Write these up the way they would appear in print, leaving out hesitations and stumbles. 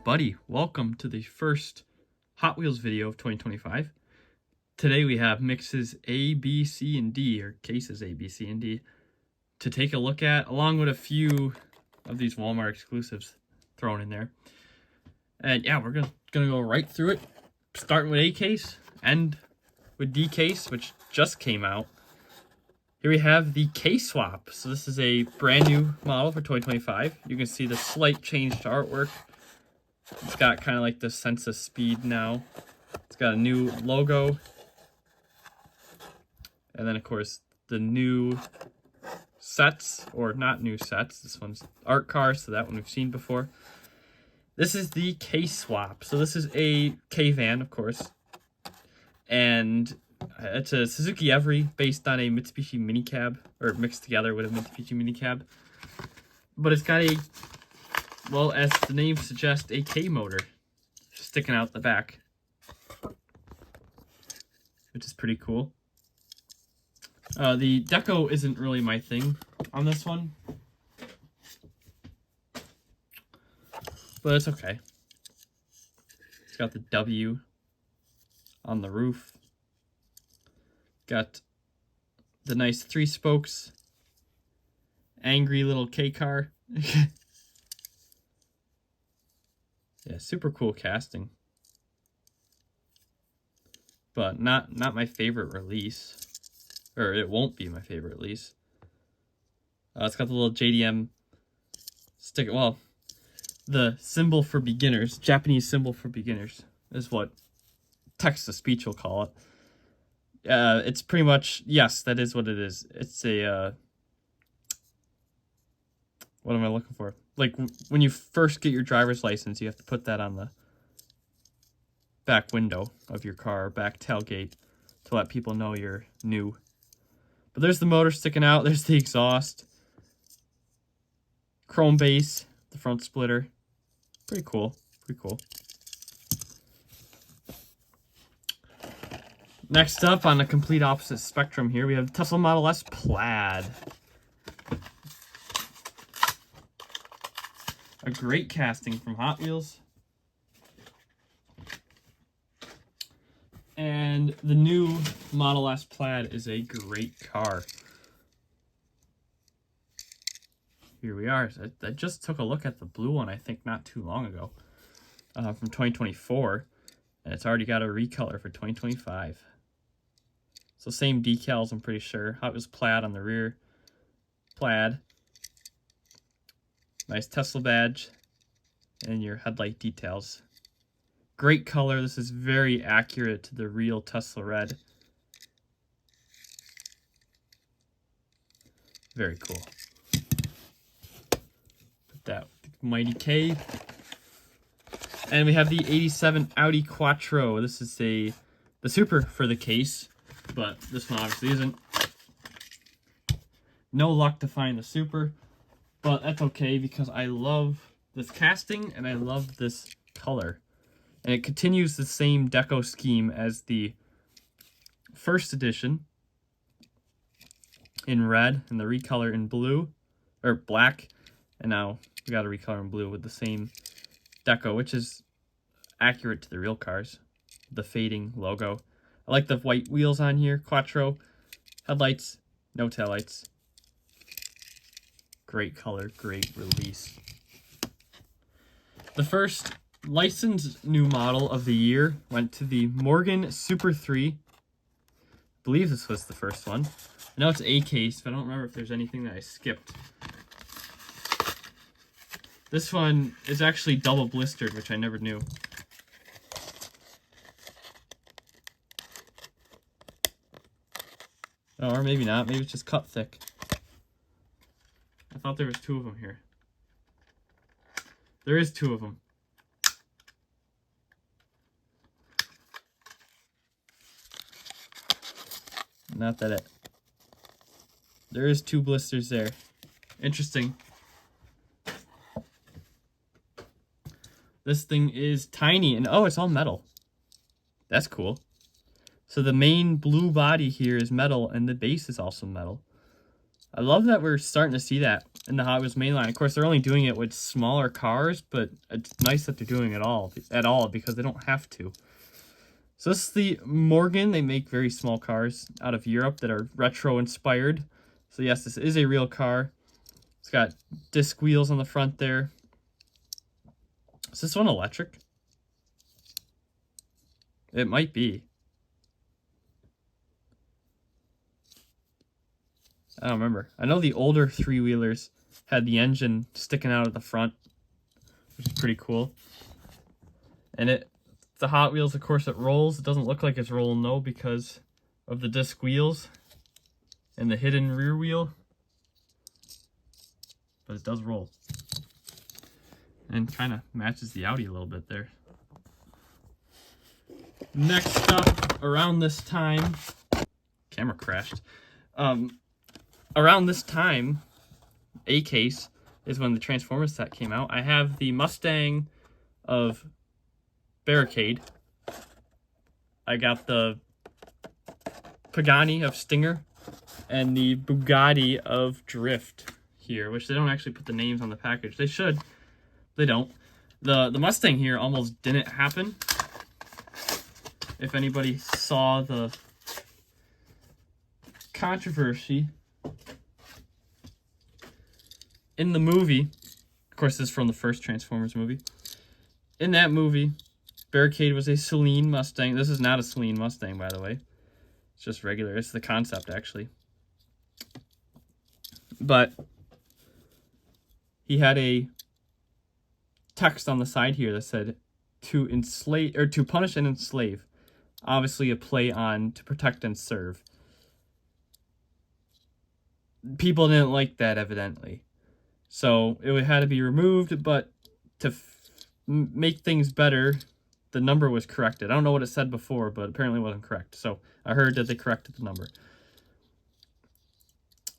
everybody, welcome to the first Hot Wheels video of 2025. Today we have mixes A, B, C, and D, or cases A, B, C, and D, to take a look at, along with a few of these Walmart exclusives thrown in there. And yeah, we're gonna go right through it, starting with A case, end with D case, which just came out. Here we have the case swap. So this is a brand new model for 2025. You can see the slight change to artwork. It's got kind of like the sense of speed now. It's got a new logo. And then, of course, the new sets, or not new sets. This one's art cars, so that one we've seen before. This is the case swap. So this is a K-van, of course. And it's a Suzuki Every based on a Mitsubishi minicab, or mixed together with a Mitsubishi minicab. But it's got a, well, as the name suggests, a K motor sticking out the back, which is pretty cool. The deco isn't really my thing on this one, but it's okay. It's got the W on the roof. Got the nice 3 spokes, angry little K car. Yeah, super cool casting, but not my favorite release, or it won't be my favorite release. It's got the little JDM sticker. Well, the symbol for beginners, Japanese symbol for beginners, is what text-to-speech will call it. It's pretty much, yes, that is what it is. It's a, what am I looking for? Like, when you first get your driver's license, you have to put that on the back window of your car, back tailgate, to let people know you're new. But there's the motor sticking out, there's the exhaust, chrome base, the front splitter. Pretty cool, pretty cool. Next up, on the complete opposite spectrum here, we have the Tesla Model S Plaid. A great casting from Hot Wheels. And the new Model S Plaid is a great car. Here we are. I just took a look at the blue one, I think, not too long ago, from 2024. And it's already got a recolor for 2025. So same decals, I'm pretty sure. Hot Wheels Plaid on the rear. Plaid. Nice Tesla badge. And your headlight details. Great color. This is very accurate to the real Tesla red. Very cool. Put that with the mighty K. And we have the 87 Audi Quattro. This is the Super for the case. But this one obviously isn't. No luck to find the Super, but that's okay because I love this casting and I love this color. And it continues the same deco scheme as the first edition in red and the recolor in blue, or black, and now we got a recolor in blue with the same deco, which is accurate to the real cars. The fading logo. I like the white wheels on here. Quattro. Headlights. No taillights. Great color. Great release. The first licensed new model of the year went to the Morgan Super 3. I believe this was the first one. I know it's A case, but I don't remember if there's anything that I skipped. This one is actually double blistered, which I never knew. Oh, or maybe not. Maybe it's just cut thick. I thought there was 2 of them here. There is 2 of them. Not that it... There is 2 blisters there. Interesting. This thing is tiny, and oh, it's all metal. That's cool. So the main blue body here is metal, and the base is also metal. I love that we're starting to see that in the Hot Wheels mainline. Of course, they're only doing it with smaller cars, but it's nice that they're doing it at all because they don't have to. So this is the Morgan. They make very small cars out of Europe that are retro inspired. So yes, this is a real car. It's got disc wheels on the front there. Is this one electric? It might be. I don't remember. I know the older three-wheelers had the engine sticking out of the front, which is pretty cool. And the Hot Wheels, of course, it rolls. It doesn't look like it's rolling, though, because of the disc wheels and the hidden rear wheel. But it does roll. And kind of matches the Audi a little bit there. Next up, around this time... Camera crashed. Around this time, a case, is when the Transformers set came out. I have the Mustang of Barricade. I got the Pagani of Stinger and the Bugatti of Drift here, which they don't actually put the names on the package. They should. They don't. The Mustang here almost didn't happen. If anybody saw the controversy in the movie, of course this is from the first Transformers movie. In that movie, Barricade was a Celine Mustang. This is not a Celine Mustang, by the way. It's just regular. It's the concept, actually. But he had a text on the side here that said, to enslave, or to punish and enslave. Obviously a play on to protect and serve. People didn't like that, evidently. So it had to be removed, but to make things better, the number was corrected. I don't know what it said before, but apparently it wasn't correct. So I heard that they corrected the number.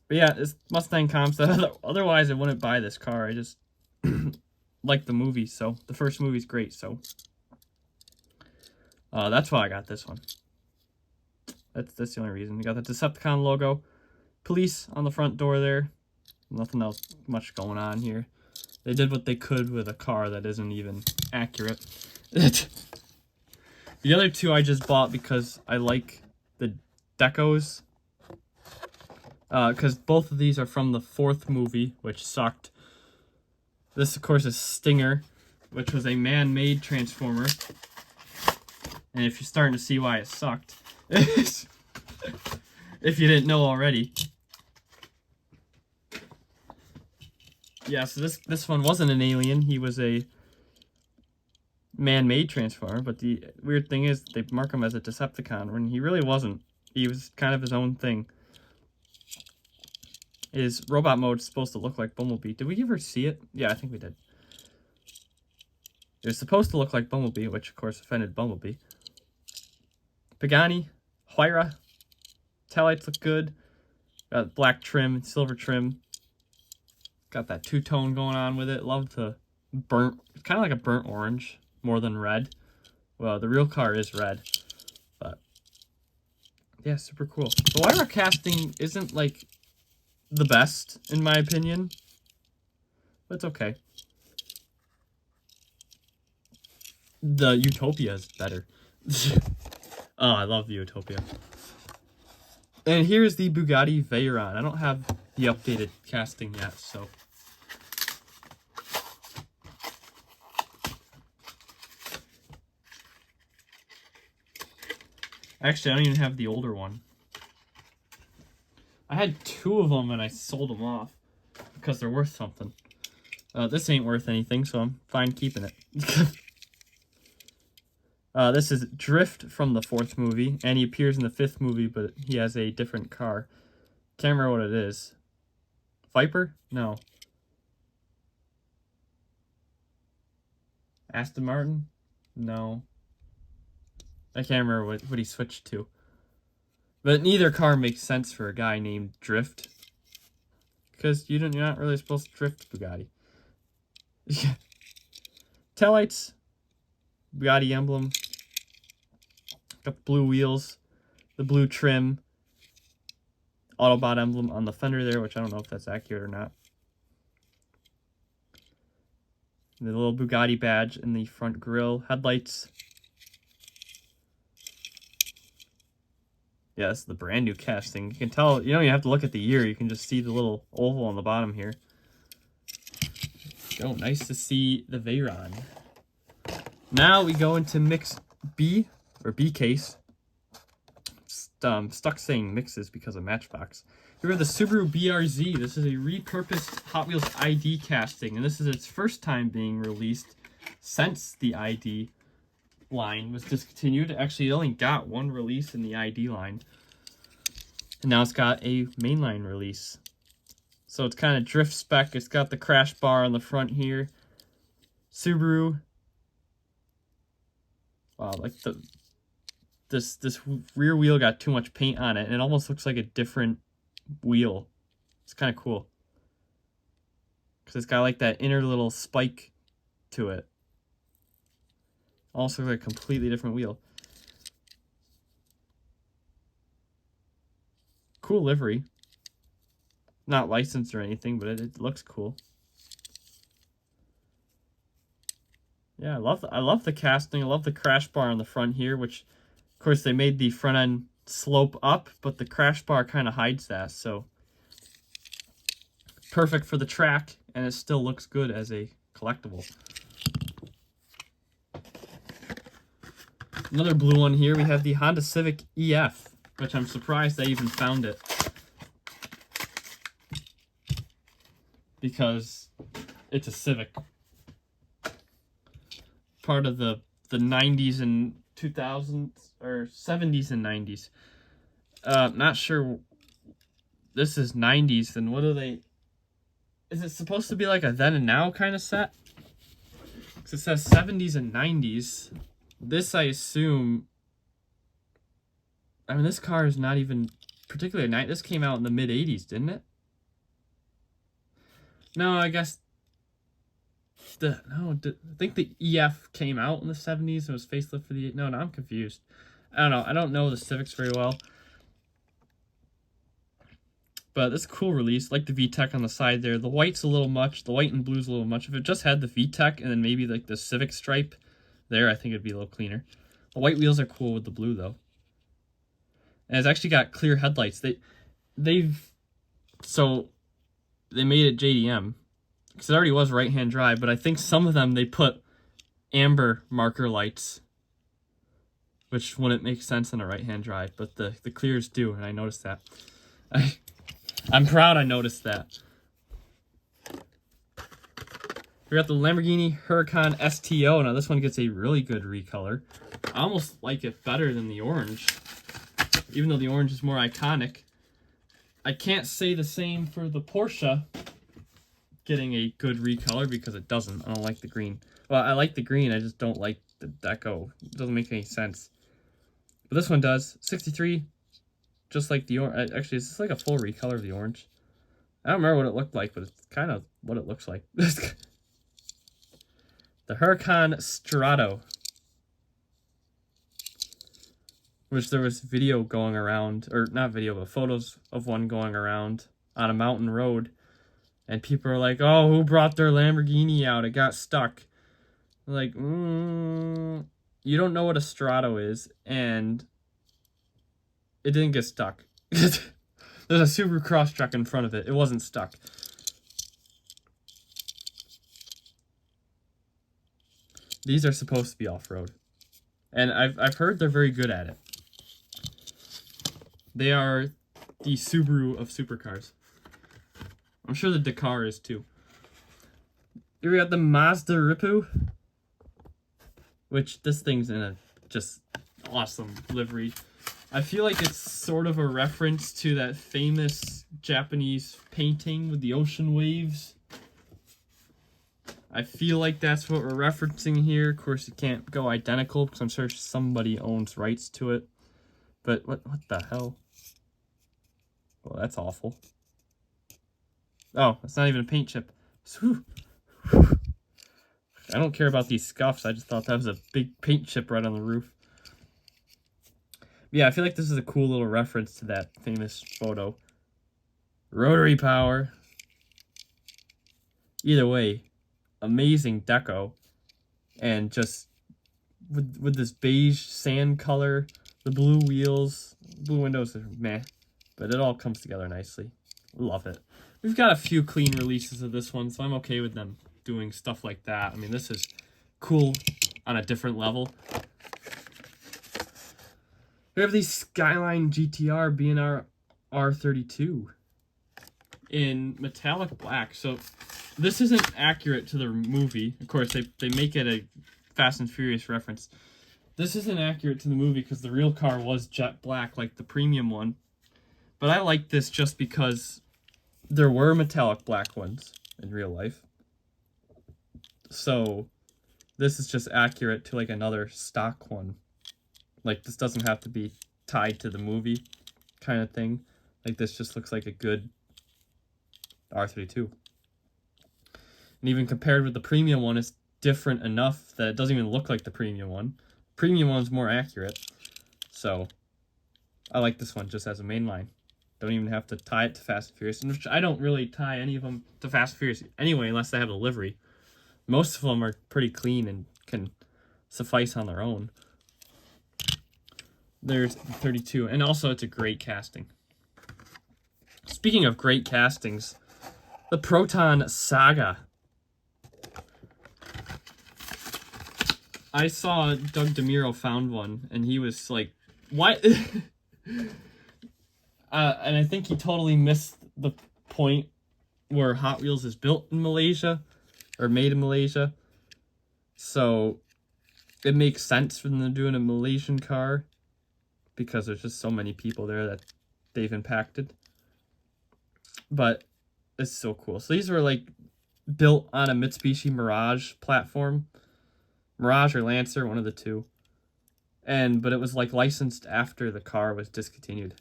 But yeah, this Mustang concept. Otherwise, I wouldn't buy this car. I just like the movie, so the first movie's great. So that's why I got this one. That's the only reason. You got the Decepticon logo, police on the front door there. Nothing else much going on here. They did what they could with a car that isn't even accurate. The other two I just bought because I like the decos. Because both of these are from the fourth movie, which sucked. This, of course, is Stinger, which was a man-made Transformer. And if you're starting to see why it sucked, if you didn't know already. Yeah, so this one wasn't an alien. He was a man-made Transformer, but the weird thing is they mark him as a Decepticon when he really wasn't. He was kind of his own thing. His robot mode is supposed to look like Bumblebee. Did we ever see it? Yeah, I think we did. It was supposed to look like Bumblebee, which of course offended Bumblebee. Pagani, Huayra, taillights look good. Got black trim, silver trim. Got that two-tone going on with it. Love the burnt, kind of like a burnt orange more than red. Well, the real car is red, but yeah, super cool. The Huayra casting isn't like the best in my opinion, but it's okay. The Utopia is better. Oh, I love the Utopia. And here's the Bugatti Veyron. I don't have the updated casting yet, so. Actually, I don't even have the older one. I had two of them and I sold them off because they're worth something. This ain't worth anything, so I'm fine keeping it. This is Drift from the fourth movie, and he appears in the fifth movie, but he has a different car. Can't remember what it is. Viper? No. Aston Martin? No. I can't remember what he switched to. But neither car makes sense for a guy named Drift. Because you're not really supposed to drift Bugatti. Taillights. Bugatti emblem. Got the blue wheels. The blue trim. Autobot emblem on the fender there, which I don't know if that's accurate or not. The little Bugatti badge in the front grille. Headlights. Yeah, this is the brand new casting. You can tell, you don't even have to look at the year. You can just see the little oval on the bottom here. Oh, nice to see the Veyron. Now we go into mix B, or B case. Stuck saying mixes because of Matchbox. Here are the Subaru BRZ. This is a repurposed Hot Wheels ID casting, and this is its first time being released since the ID line was discontinued. Actually, it only got one release in the ID line, and now it's got a mainline release. So it's kind of drift spec. It's got the crash bar on the front here. Subaru. Wow, like this rear wheel got too much paint on it, and it almost looks like a different wheel. It's kind of cool because it's got like that inner little spike to it. Also like a completely different wheel. Cool livery. Not licensed or anything, but it looks cool. Yeah, I love the casting. I love the crash bar on the front here, which of course they made the front end slope up, but the crash bar kind of hides that, so perfect for the track, and it still looks good as a collectible. Another blue one here, we have the Honda Civic EF, which I'm surprised I even found it, because it's a Civic. Part of the 90s and 2000s, or 70s and 90s. Not sure. This is 90s, then what are they? Is it supposed to be like a then and now kind of set? Because it says 70s and 90s. This, I assume. I mean, this car is not even particularly nice. This came out in the mid 80s, didn't it? No, I guess. I think the EF came out in the 70s and was facelift for the... No, I'm confused. I don't know. I don't know the Civics very well. But it's a cool release. Like the VTEC on the side there. The white's a little much. The white and blue's a little much. If it just had the VTEC and then maybe like the Civic stripe there, I think it'd be a little cleaner. The white wheels are cool with the blue though. And it's actually got clear headlights. They made it JDM. Because it already was right-hand drive, but I think some of them, they put amber marker lights, which wouldn't make sense on a right-hand drive, but the clears do, and I noticed that. I'm proud I noticed that. We got the Lamborghini Huracan STO. Now this one gets a really good recolor. I almost like it better than the orange, even though the orange is more iconic. I can't say the same for the Porsche getting a good recolor because it doesn't. I don't like the green. Well, I like the green, I just don't like the deco. It doesn't make any sense. But this one does. 63, just like the orange. Actually, it's just like a full recolor of the orange. I don't remember what it looked like, but it's kind of what it looks like. The Huracan Strato, which there was video going around, or not video, but photos of one going around on a mountain road. And people are like, oh, who brought their Lamborghini out? It got stuck. Like, you don't know what a Strato is, and it didn't get stuck. There's a Subaru Crosstrek in front of it. It wasn't stuck. These are supposed to be off-road. And I've heard they're very good at it. They are the Subaru of supercars. I'm sure the Dakar is too. Here we got the Mazda Ripu, which this thing's in a just awesome livery. I feel like it's sort of a reference to that famous Japanese painting with the ocean waves. I feel like that's what we're referencing here. Of course, it can't go identical because I'm sure somebody owns rights to it. But what the hell? Well, that's awful. Oh, it's not even a paint chip. Whew. I don't care about these scuffs. I just thought that was a big paint chip right on the roof. Yeah, I feel like this is a cool little reference to that famous photo. rotary power. Either way, amazing deco. And just with this beige sand color, the blue wheels, blue windows are meh, but it all comes together nicely. Love it. We've got a few clean releases of this one, so I'm okay with them doing stuff like that. I mean, this is cool on a different level. We have the Skyline GTR B&R R32 in metallic black. So this isn't accurate to the movie. Of course, they make it a Fast and Furious reference. This isn't accurate to the movie because the real car was jet black like the premium one. But I like this just because there were metallic black ones in real life. So this is just accurate to like another stock one. Like, this doesn't have to be tied to the movie kind of thing. Like, this just looks like a good R32. And even compared with the premium one, it's different enough that it doesn't even look like the premium one. Premium one's more accurate. So, I like this one just as a main line. Don't even have to tie it to Fast and Furious. Which I don't really tie any of them to Fast and Furious anyway, unless they have a livery. Most of them are pretty clean and can suffice on their own. There's 32, and also it's a great casting. Speaking of great castings, the Proton Saga. I saw Doug DeMuro found one, and he was like, "What?" And I think he totally missed the point where Hot Wheels is built in Malaysia, or made in Malaysia. So it makes sense for them to do a Malaysian car, because there's just so many people there that they've impacted. But it's so cool. So these were like built on a Mitsubishi Mirage platform. Mirage or Lancer, one of the two. But it was like licensed after the car was discontinued.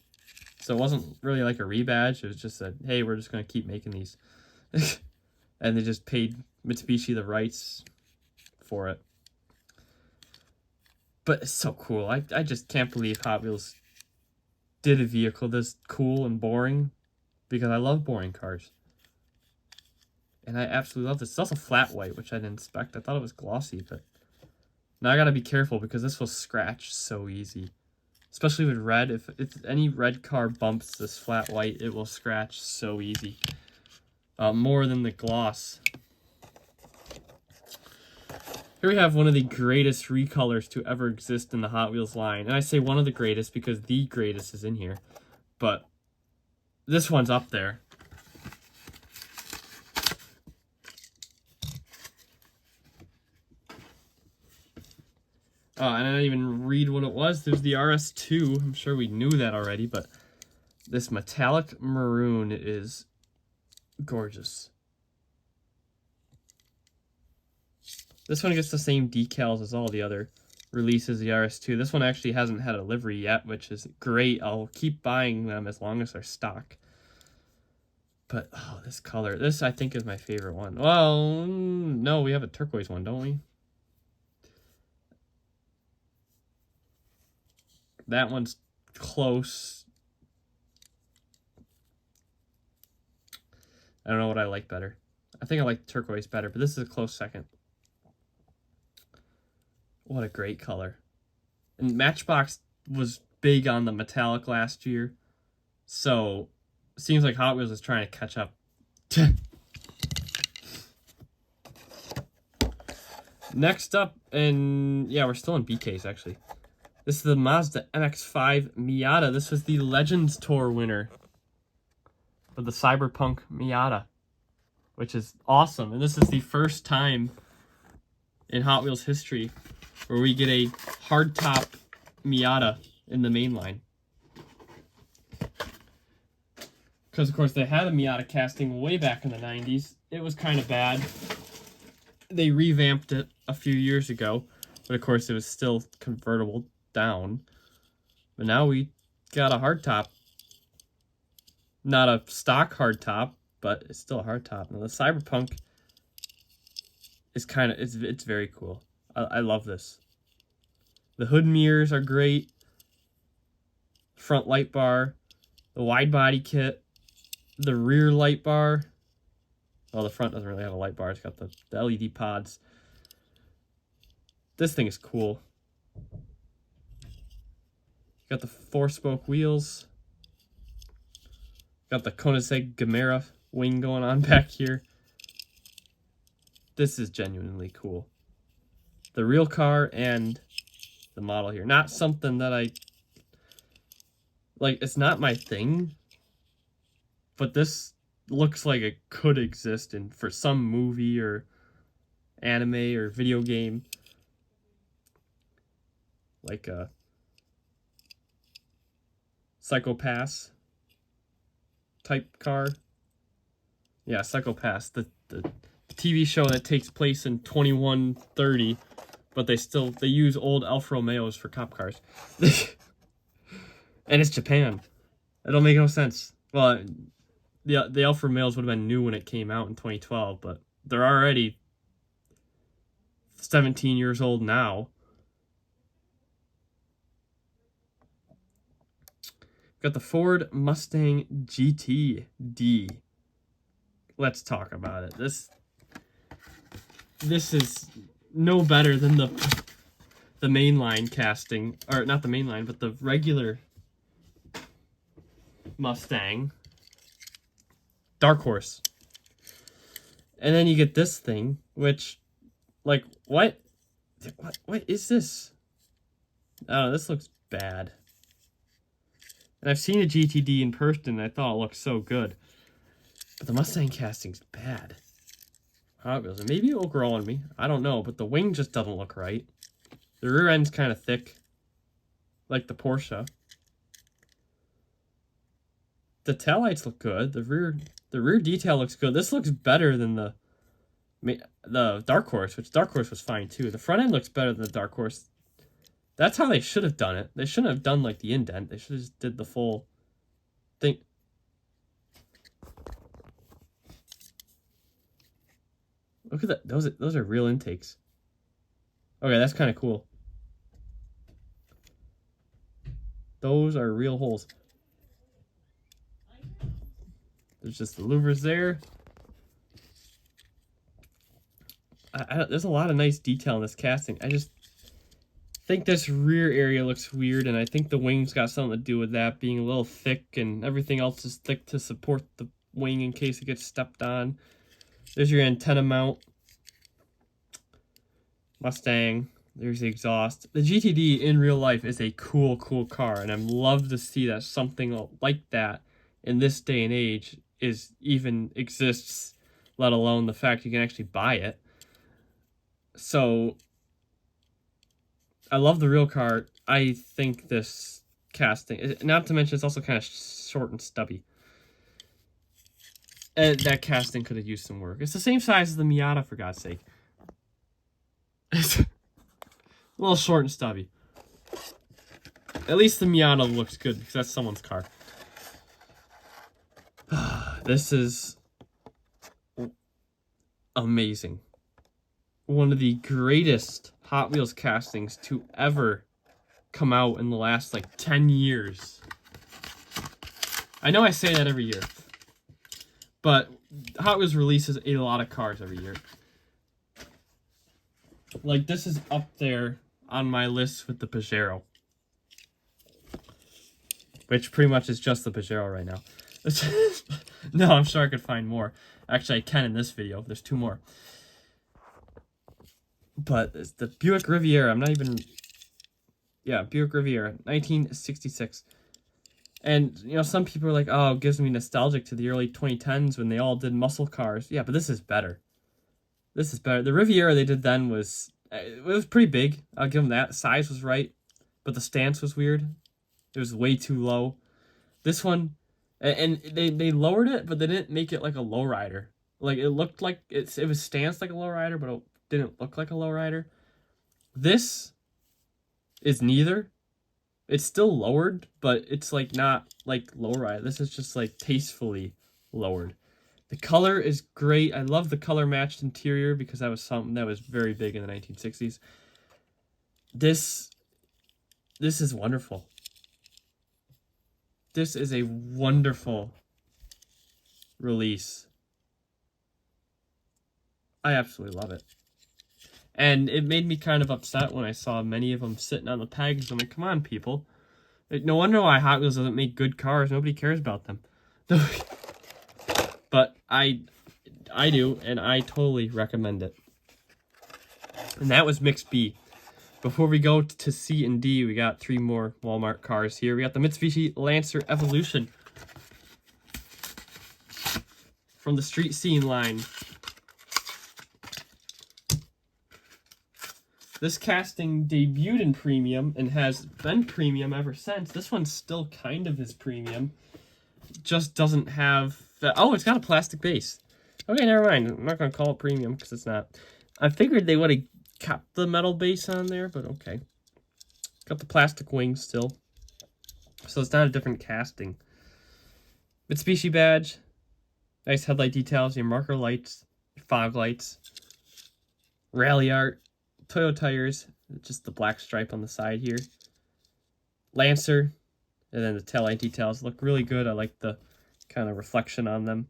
So it wasn't really like a rebadge. It was just that, hey, we're just going to keep making these. And they just paid Mitsubishi the rights for it. But it's so cool. I just can't believe Hot Wheels did a vehicle this cool and boring, because I love boring cars. And I absolutely love this. It's also flat white, which I didn't expect. I thought it was glossy, but now I gotta be careful because this will scratch so easy. Especially with red. If any red car bumps this flat white, it will scratch so easy. More than the gloss. Here we have one of the greatest recolors to ever exist in the Hot Wheels line. And I say one of the greatest because the greatest is in here. But this one's up there. And I didn't even read what it was. There's the RS2. I'm sure we knew that already, but this metallic maroon is gorgeous. This one gets the same decals as all the other releases, the RS2. This one actually hasn't had a livery yet, which is great. I'll keep buying them as long as they're stock. But, oh, this color. This, I think, is my favorite one. Well, no, we have a turquoise one, don't we? That one's close. I don't know what I like better. I think I like turquoise better, but this is a close second. What a great color. And Matchbox was big on the metallic last year, so it seems like Hot Wheels is trying to catch up. Next up, and yeah, we're still in BKs actually. This is the Mazda MX-5 Miata. This was the Legends Tour winner for the Cyberpunk Miata, which is awesome. And this is the first time in Hot Wheels history where we get a hardtop Miata in the main line. Because, of course, they had a Miata casting way back in the 90s. It was kind of bad. They revamped it a few years ago, but, of course, it was still convertible down. But now we got a hardtop. Not a stock hardtop, but it's still a hardtop. Now, the Cyberpunk is kind of, it's very cool. I love this. The hood mirrors are great. Front light bar. The wide body kit. the rear light bar. Well, the front doesn't really have a light bar. It's got the LED pods. This thing is cool. Got the 4-spoke wheels. Got the Koenigsegg Gamera wing going on back here. This is genuinely cool. The real car and the model here. Not something that I... like, it's not my thing. But this looks like it could exist for some movie or anime or video game. Like a Psycho-Pass type car. Yeah, Psycho-Pass, the TV show that takes place in 2130, but they use old Alfa Romeos for cop cars. And it's Japan. It don't make no sense. Well, the Alfa Romeos would have been new when it came out in 2012, but they're already 17 years old now. Got the Ford Mustang GTD. Let's talk about it. This is no better than the mainline casting, or not the mainline, but the regular Mustang. Dark Horse. And then you get this thing, which, like, what is this? Oh, this looks bad. And I've seen a GTD in person, and I thought it looked so good. But the Mustang casting's bad. How it goes. Maybe it will grow on me. I don't know, but the wing just doesn't look right. The rear end's kind of thick, like the Porsche. The taillights look good. The rear detail looks good. This looks better than the Dark Horse, which Dark Horse was fine too. The front end looks better than the Dark Horse. That's how they should have done it. They shouldn't have done like the indent. They should have just did the full thing. Look at that. Those are real intakes. Okay, that's kind of cool. Those are real holes. There's just the louvers there. There's a lot of nice detail in this casting. I just think this rear area looks weird, and I think the wing's got something to do with that being a little thick, and everything else is thick to support the wing in case it gets stepped on. There's your antenna mount. Mustang. There's the exhaust. The GTD in real life is a cool car, and I'd love to see that something like that in this day and age even exists, let alone the fact you can actually buy it. So I love the real car. I think this casting, not to mention it's also kind of short and stubby. That casting could have used some work. It's the same size as the Miata, for God's sake. It's a little short and stubby. At least the Miata looks good because that's someone's car. This is amazing. One of the greatest Hot Wheels castings to ever come out in the last, like, 10 years. I know I say that every year, but Hot Wheels releases a lot of cars every year. Like, this is up there on my list with the Pajero, which pretty much is just the Pajero right now. No, I'm sure I could find more. Actually, I can in this video. There's 2 more. But it's the Buick Riviera. I'm not even... Yeah, Buick Riviera, 1966. And, you know, some people are like, oh, it gives me nostalgic to the early 2010s when they all did muscle cars. Yeah, but this is better. This is better. The Riviera they did then was... It was pretty big. I'll give them that. The size was right. But the stance was weird. It was way too low. This one... And they lowered it, but they didn't make it like a lowrider. Like, it looked like... It was stanced like a lowrider, but it didn't look like a lowrider. This is neither. It's still lowered, but it's like not like lowrider. This is just like tastefully lowered. The color is great. I love the color matched interior because that was something that was very big in the 1960s. This is wonderful. This is a wonderful release. I absolutely love it. And it made me kind of upset when I saw many of them sitting on the pegs. I'm like, come on, people. No wonder why Hot Wheels doesn't make good cars. Nobody cares about them. But I do, and I totally recommend it. And that was Mix B. Before we go to C and D, we got 3 more Walmart cars here. We got the Mitsubishi Lancer Evolution from the Street Scene line. This casting debuted in premium and has been premium ever since. This one still kind of is premium. Just doesn't have... Oh, it's got a plastic base. Okay, never mind. I'm not going to call it premium because it's not. I figured they would have kept the metal base on there, but okay. Got the plastic wings still. So it's not a different casting. Mitsubishi badge. Nice headlight details. Your marker lights. Your fog lights. Rally art. Toyo tires, just the black stripe on the side here. Lancer, and then the taillight details look really good. I like the kind of reflection on them.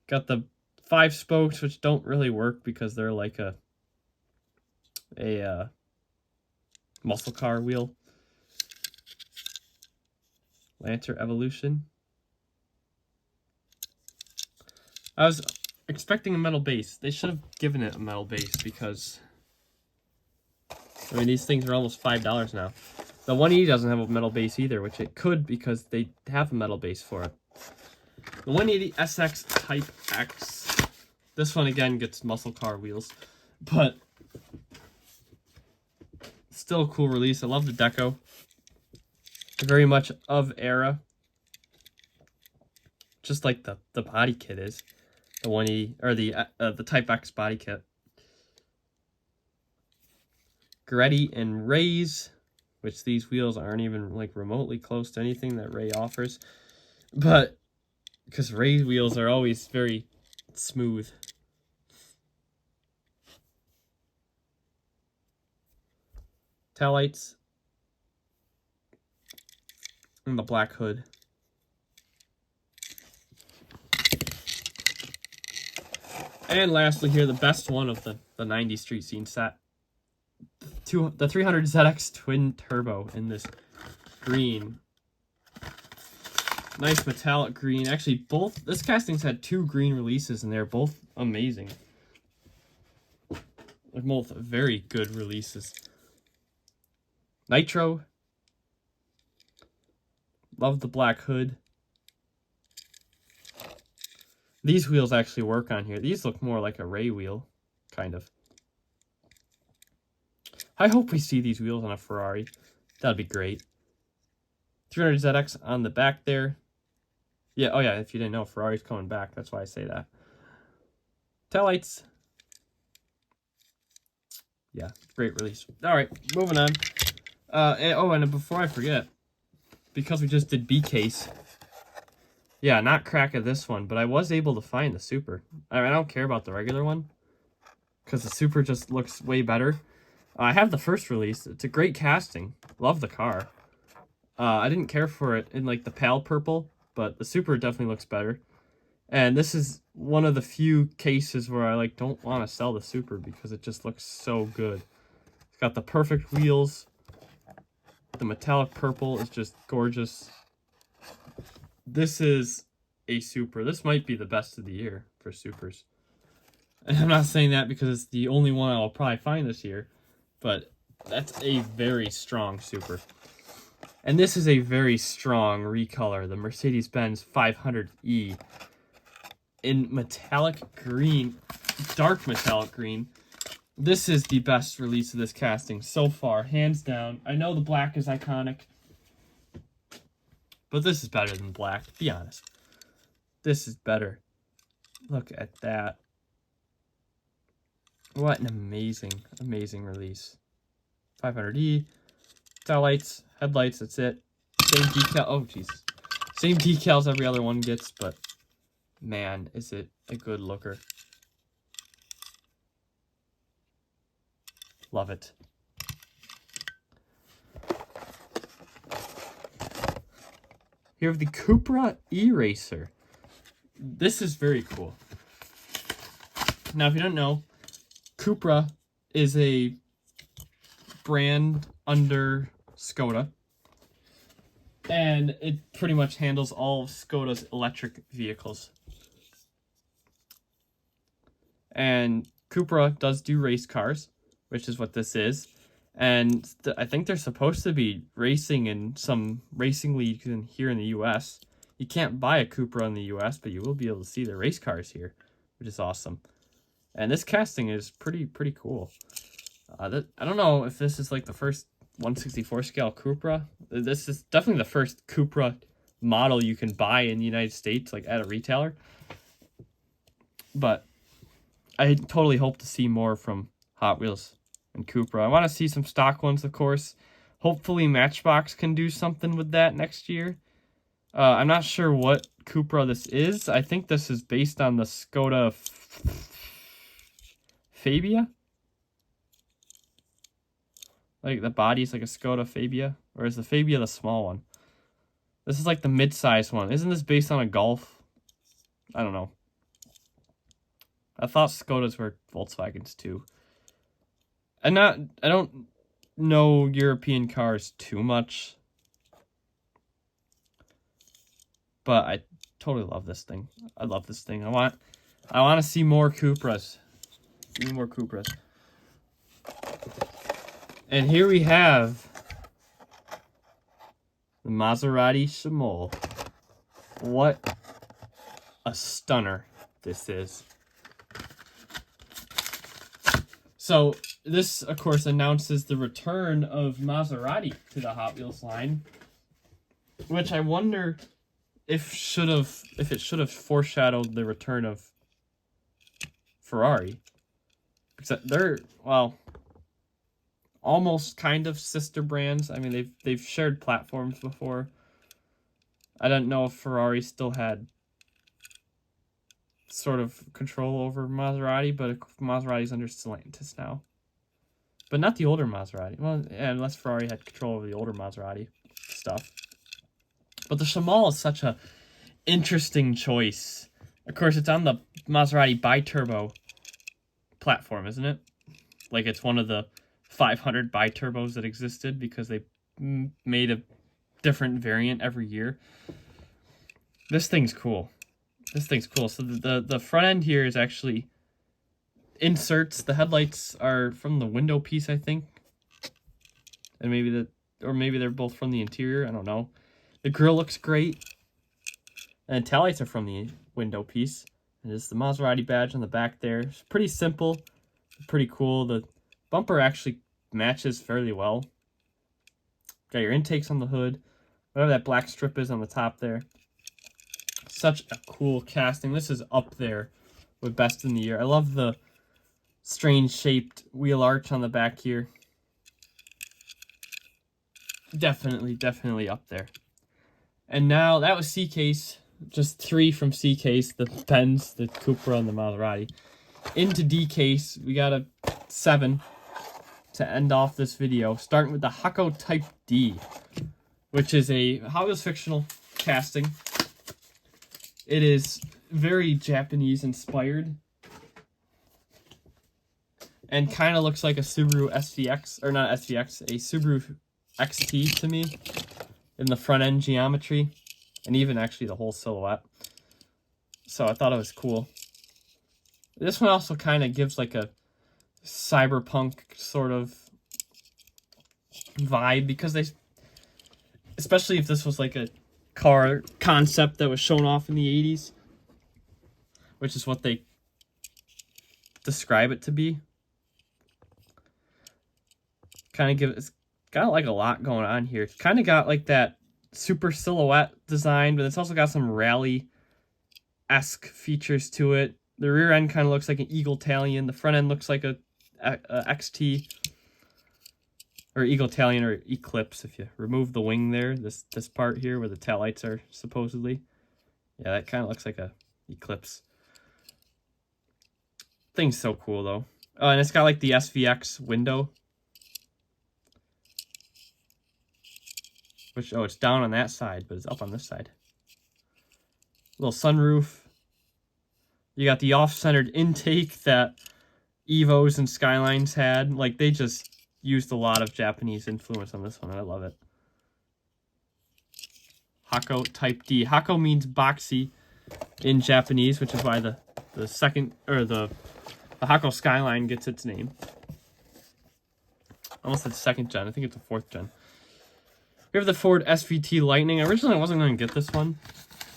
Got the 5 spokes, which don't really work because they're like a muscle car wheel. Lancer Evolution. I was expecting a metal base. They should have given it a metal base because, I mean, these things are almost $5 now. The 180 doesn't have a metal base either, which it could because they have a metal base for it. The 180 SX Type X. This one again gets muscle car wheels, but still a cool release. I love the deco. Very much of era, just like the body kit is. The 180 or the Type X body kit. Goretti and Ray's, which these wheels aren't even like remotely close to anything that Ray offers, but because Ray's wheels are always very smooth. Taillights and the black hood. And lastly here, the best one of the 90s Street Scene set. The 300 ZX Twin Turbo in this green. Nice metallic green. Actually, this casting's had 2 green releases and they're both amazing. They're both very good releases. Nitro. Love the black hood. These wheels actually work on here. These look more like a Ray wheel, kind of. I hope we see these wheels on a Ferrari. That'd be great. 300 ZX on the back there. Yeah, oh yeah, if you didn't know, Ferrari's coming back. That's why I say that. Taillights. Yeah, great release. All right, moving on. And before I forget, because we just did B case. Yeah, not crack of this one, but I was able to find the Super. I mean, I don't care about the regular one because the Super just looks way better. I have the first release. It's a great casting. Love the car. I didn't care for it in like the pale purple, but the Super definitely looks better. And this is one of the few cases where I like don't want to sell the Super because it just looks so good. It's got the perfect wheels. The metallic purple is just gorgeous. This is a Super. This might be the best of the year for Supers. And I'm not saying that because it's the only one I'll probably find this year, but that's a very strong Super. And this is a very strong recolor, the Mercedes-Benz 500E in metallic green, dark metallic green. This is the best release of this casting so far, hands down. I know the black is iconic, but this is better than black, be honest. This is better. Look at that. What an amazing, amazing release. 500E, taillights, headlights, that's it. Same decal, oh Jesus. Same decals every other one gets, but man, is it a good looker. Love it. You have the Cupra E-Racer. This is very cool. Now, if you don't know, Cupra is a brand under Skoda, and it pretty much handles all of Skoda's electric vehicles. And Cupra does do race cars, which is what this is. And I think they're supposed to be racing in some racing leagues here in the U.S. You can't buy a Cupra in the U.S., but you will be able to see the race cars here, which is awesome. And this casting is pretty cool. I don't know if this is like the first 1/64 scale Cupra. This is definitely the first Cupra model you can buy in the United States, like at a retailer. But I totally hope to see more from Hot Wheels and Cupra. I want to see some stock ones, of course. Hopefully Matchbox can do something with that next year. I'm not sure what Cupra this is. I think this is based on the Skoda Fabia. Like the body's like a Skoda Fabia, or is the Fabia the small one? This is like the mid-size one. Isn't this based on a Golf? I don't know. I thought Skodas were Volkswagens too. I don't know European cars too much, but I totally love this thing. I love this thing. I want to see more Cupras. Give me more Cupras. And here we have the Maserati Shimol. What a stunner this is. So this, of course, announces the return of Maserati to the Hot Wheels line, which I wonder if it should have foreshadowed the return of Ferrari, because they're, well, almost kind of sister brands. I mean, they've shared platforms before. I don't know if Ferrari still had sort of control over Maserati, but Maserati's under Stellantis now. But not the older Maserati. Well, yeah, unless Ferrari had control over the older Maserati stuff. But the Shimol is such a interesting choice. Of course, it's on the Maserati bi-turbo platform, isn't it? Like, it's one of the 500 bi-turbos that existed because they made a different variant every year. This thing's cool. This thing's cool. So the front end here is actually inserts. The headlights are from the window piece, I think. And maybe they're both from the interior. I don't know. The grille looks great. And the taillights are from the window piece. And there's the Maserati badge on the back there. It's pretty simple. Pretty cool. The bumper actually matches fairly well. Got your intakes on the hood. Whatever that black strip is on the top there. Such a cool casting. This is up there with best in the year. I love the strange shaped wheel arch on the back here. Definitely up there. And now that was C-Case. Just 3 from C-Case. The Benz, the Cupra, and the Maserati. Into D-Case, we got a 7 to end off this video. Starting with the Hako Type D, which is a Hot Wheels fictional casting. It is very Japanese inspired and kind of looks like a Subaru SVX, or not SVX, a Subaru XT to me in the front end geometry and even actually the whole silhouette. So I thought it was cool. This one also kind of gives like a cyberpunk sort of vibe because they, especially if this was like a car concept that was shown off in the 80s, which is what they describe it to be. It's got like a lot going on here. It's kind of got like that super silhouette design, but it's also got some rally-esque features to it. The rear end kind of looks like an Eagle Talon. The front end looks like a XT. Or Eagle Talon or Eclipse, if you remove the wing there, this part here where the taillights are supposedly. Yeah, that kind of looks like a Eclipse. Thing's so cool, though. Oh, and it's got like the SVX window. Which, oh, it's down on that side, but it's up on this side. Little sunroof. You got the off-centered intake that Evos and Skylines had. Like, they just used a lot of Japanese influence on this one, and I love it. Hako Type D. Hako means boxy in Japanese, which is why the Hako Skyline gets its name. Almost it's second gen. I think it's a fourth gen. We have the Ford SVT Lightning. Originally, I wasn't going to get this one.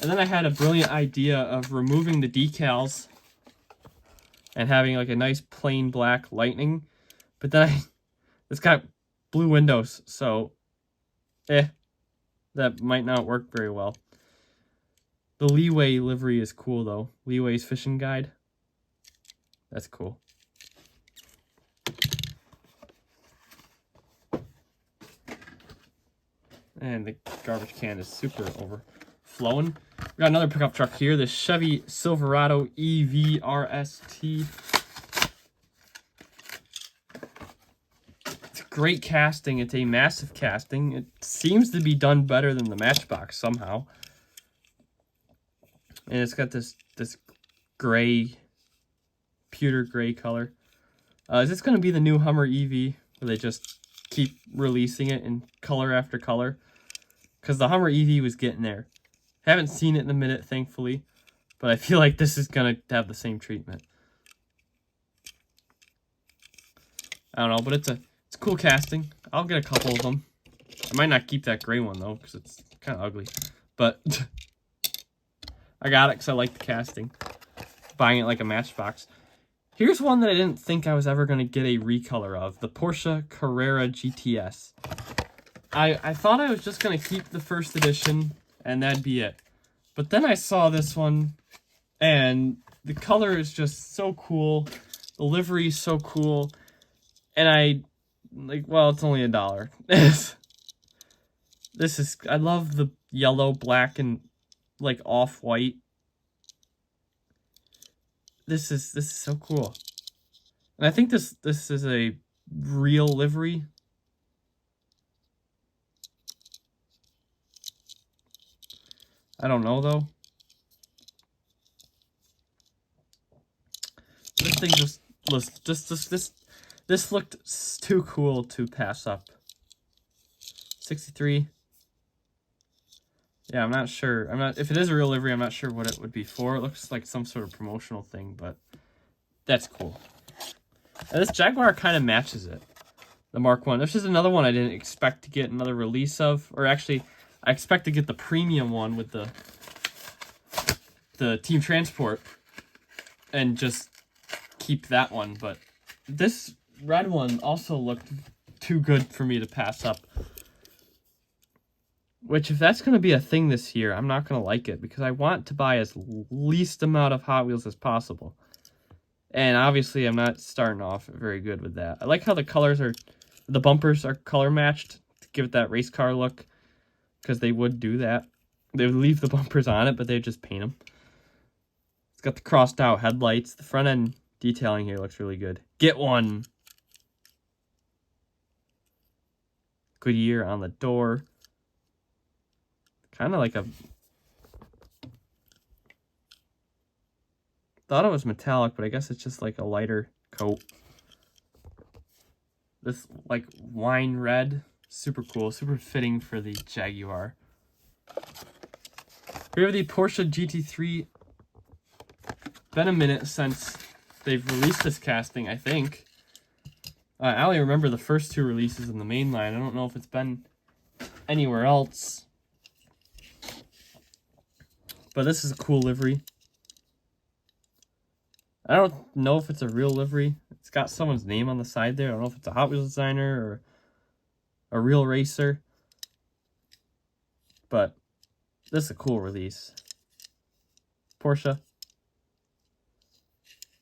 And then I had a brilliant idea of removing the decals and having like a nice plain black Lightning. But then it's got blue windows, so that might not work very well. The Leeway livery is cool though. Leeway's fishing guide. That's cool. And the garbage can is super overflowing. We got another pickup truck here, the Chevy Silverado EV RST. It's a great casting. It's a massive casting. It seems to be done better than the Matchbox somehow. And it's got this gray, pewter gray color. Is this going to be the new Hummer EV, where they just keep releasing it in color after color? Because the Hummer EV was getting there. Haven't seen it in a minute, thankfully, but I feel like this is going to have the same treatment. I don't know, but it's a cool casting. I'll get a couple of them. I might not keep that gray one, though, because it's kind of ugly. But I got it because I like the casting. Buying it like a Matchbox. Here's one that I didn't think I was ever going to get a recolor of. The Porsche Carrera GTS. I thought I was just going to keep the first edition, and that'd be it. But then I saw this one, and the color is just so cool. The livery is so cool. And well, it's only $1. I love the yellow, black, and like off-white. This is so cool. And I think this is a real livery. I don't know though. This thing this looked too cool to pass up. 63. Yeah, I'm not sure. If it is a real livery, I'm not sure what it would be for. It looks like some sort of promotional thing, but that's cool. And this Jaguar kind of matches it. The Mark 1. This is another one I didn't expect to get another release of. Or actually, I expect to get the premium one with the Team Transport and just keep that one. But this red one also looked too good for me to pass up. Which, if that's going to be a thing this year, I'm not going to like it. Because I want to buy as least amount of Hot Wheels as possible. And obviously, I'm not starting off very good with that. I like how the bumpers are color matched to give it that race car look. Because they would do that. They would leave the bumpers on it, but they'd just paint them. It's got the crossed out headlights. The front end detailing here looks really good. Get one! Goodyear on the door. Kind of like a... Thought it was metallic, but I guess it's just like a lighter coat. This like wine red. Super cool. Super fitting for the Jaguar. We have the Porsche GT3. Been a minute since they've released this casting, I think. I only remember the first two releases in the main line. I don't know if it's been anywhere else. But this is a cool livery. I don't know if it's a real livery. It's got someone's name on the side there. I don't know if it's a Hot Wheels designer or a real racer. But this is a cool release. Porsche.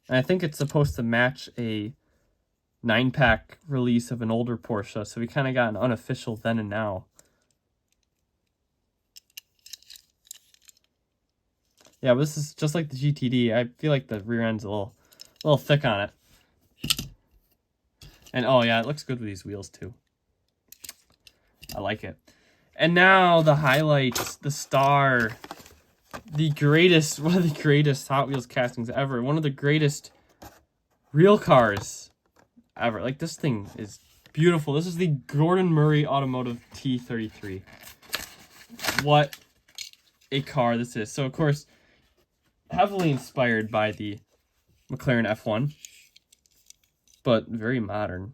And I think it's supposed to match a 9-pack release of an older Porsche. So we kind of got an unofficial then and now. Yeah, but this is just like the GTD. I feel like the rear end's a little thick on it. And oh yeah, it looks good with these wheels too. I like it. And now the highlights, the star, the greatest, one of the greatest Hot Wheels castings ever. One of the greatest real cars ever. Like, this thing is beautiful. This is the Gordon Murray Automotive T33. What a car this is. So, of course, heavily inspired by the McLaren F1, but very modern.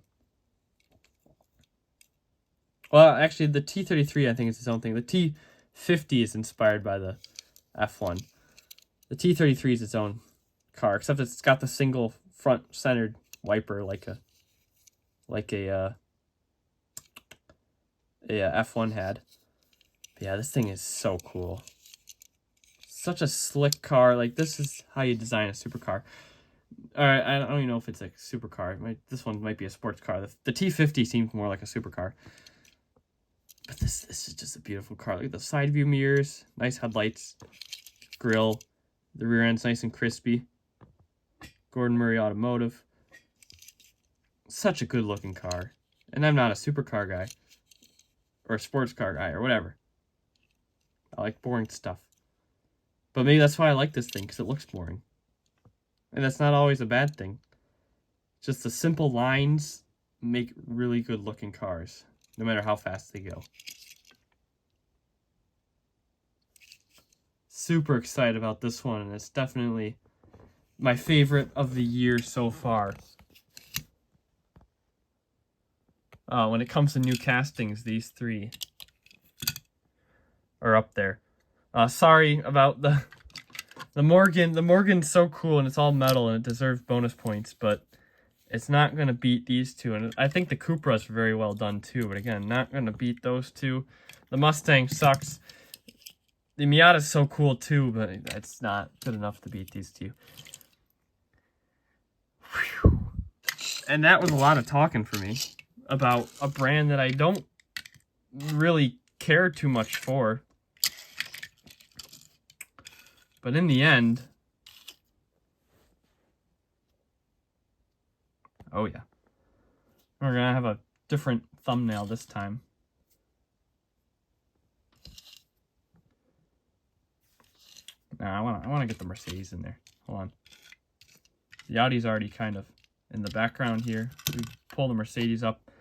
Well, actually, the T33, I think, is its own thing. The T50 is inspired by the F1. The T33 is its own car, except it's got the single front-centered wiper like a F1 had. But yeah, this thing is so cool. Such a slick car. Like, this is how you design a supercar. Alright, I don't even know if it's a supercar. This one might be a sports car. The T50 seems more like a supercar. But this is just a beautiful car. Look at the side view mirrors. Nice headlights. Grill. The rear end's nice and crispy. Gordon Murray Automotive. Such a good looking car. And I'm not a supercar guy. Or a sports car guy or whatever. I like boring stuff. But maybe that's why I like this thing, because it looks boring. And that's not always a bad thing. Just the simple lines make really good looking cars, no matter how fast they go. Super excited about this one, and it's definitely my favorite of the year so far. When it comes to new castings, these three are up there. Sorry about the Morgan. The Morgan's so cool, and it's all metal, and it deserves bonus points, but it's not going to beat these two. And I think the Cupra's very well done, too, but again, not going to beat those two. The Mustang sucks. The Miata's so cool, too, but it's not good enough to beat these two. Whew. And that was a lot of talking for me about a brand that I don't really care too much for. But in the end, oh yeah, we're gonna have a different thumbnail this time. Now I wanna get the Mercedes in there. Hold on. The Audi's already kind of in the background here. We pull the Mercedes up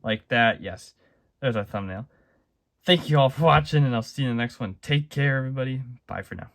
like that. Yes, there's our thumbnail. Thank you all for watching, and I'll see you in the next one. Take care, everybody. Bye for now.